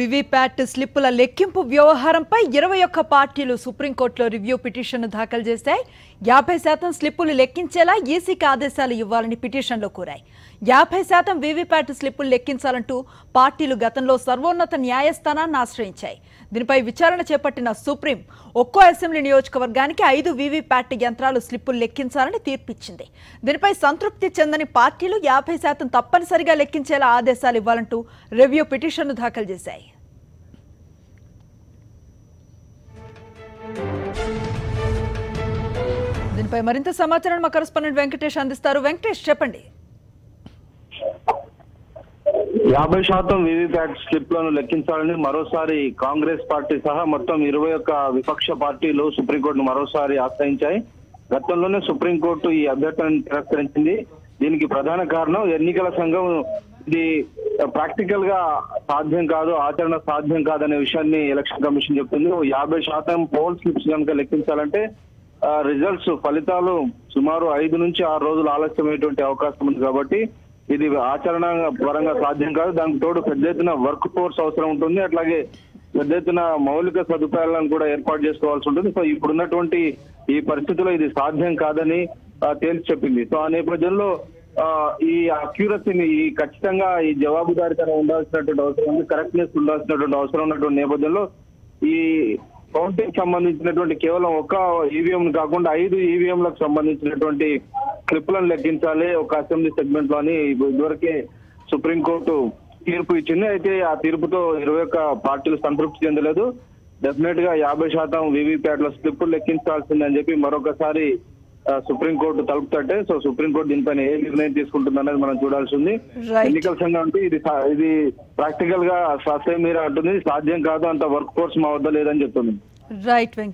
VVPAT స్లిప్పుల లెక్కింపు వ్యవహారంపై 21 పార్టీలు సుప్రీంకోర్టులో రివ్యూ పిటిషన్ను దాఖలు చేశాయి. 50% స్లిప్పులు లెక్కించేలా ఈసీకి ఆదేశాలు ఇవ్వాలని పిటిషన్లో కోరాయి. 50% వివిప్యాట్ స్లిప్పులు లెక్కించాలంటూ పార్టీలు గతంలో సర్వోన్నత న్యాయస్థానాన్ని ఆశ్రయించాయి. దీనిపై విచారణ చేపట్టిన సుప్రీం ఒక్కో అసెంబ్లీ నియోజకవర్గానికి 5 వివిప్యాట్ యంత్రాలు స్లిప్పులు లెక్కించాలని తీర్పిచ్చింది. దీనిపై సంతృప్తి చెందని పార్టీలు 50% తప్పనిసరిగా లెక్కించేలా ఆదేశాలు ఇవ్వాలంటూ రివ్యూ పిటిషన్ను దాఖలు చేశాయి. దీనిపై మరింత సమాచారం మా కరెస్పాండెంట్ వెంకటేష్ అందిస్తారు. వెంకటేష్, చెప్పండి. 50% వివిప్యాట్ స్లిప్లను లెక్కించాలని మరోసారి కాంగ్రెస్ పార్టీ సహా మొత్తం 21 విపక్ష పార్టీలు సుప్రీంకోర్టును మరోసారి ఆశ్రయించాయి. గతంలోనే సుప్రీంకోర్టు ఈ అభ్యర్థనను తిరస్కరించింది. దీనికి ప్రధాన కారణం ఎన్నికల సంఘం ఇది ప్రాక్టికల్ గా సాధ్యం కాదు, ఆచరణ సాధ్యం కాదనే విషయాన్ని ఎలక్షన్ కమిషన్ చెప్తుంది. 50% పోల్ స్లిప్స్ కనుక లెక్కించాలంటే రిజల్ట్స్ ఫలితాలు సుమారు 5 నుంచి 6 రోజులు ఆలస్యమయ్యేటువంటి అవకాశం ఉంది. కాబట్టి ఇది ఆచరణ పరంగా సాధ్యం కాదు. దానికి తోడు పెద్ద ఎత్తున వర్క్ ఫోర్స్ అవసరం ఉంటుంది. అట్లాగే పెద్ద ఎత్తున మౌలిక సదుపాయాలను కూడా ఏర్పాటు చేసుకోవాల్సి ఉంటుంది. సో ఇప్పుడున్నటువంటి ఈ పరిస్థితుల్లో ఇది సాధ్యం కాదని తేల్చి చెప్పింది. సో ఆ నేపథ్యంలో ఈ అక్యూరసీని ఈ ఖచ్చితంగా ఈ జవాబుదారీతనం ఉండాల్సినటువంటి అవసరం ఉంది, కరెక్ట్నెస్ ఉండాల్సినటువంటి అవసరం ఉన్నటువంటి నేపథ్యంలో ఈ కౌంటింగ్ సంబంధించినటువంటి కేవలం ఒక ఈవీఎం కాకుండా 5 ఈవీఎంలకు సంబంధించినటువంటి స్లిప్లను లెక్కించాలి ఒక అసెంబ్లీ సెగ్మెంట్ లో అని ఇదివరకే సుప్రీంకోర్టు తీర్పు ఇచ్చింది. అయితే ఆ తీర్పుతో 21 పార్టీలు సంతృప్తి చెందలేదు. డెఫినెట్ గా 50% వివిప్యాట్ల స్లిప్పులు లెక్కించాల్సిందని చెప్పి మరొకసారి సుప్రీంకోర్టు తలుపు తట్టే. సో సుప్రీంకోర్టు దీనిపైన ఏ నిర్ణయం తీసుకుంటుంది అనేది మనం చూడాల్సి ఉంది. ఎన్నికల సంఘం అంటే ఇది ప్రాక్టికల్ గా సాధ్యం మీరు అంటుంది, సాధ్యం కాదు, అంత వర్క్ ఫోర్స్ మా వద్ద లేదని చెప్తుంది. రైట్.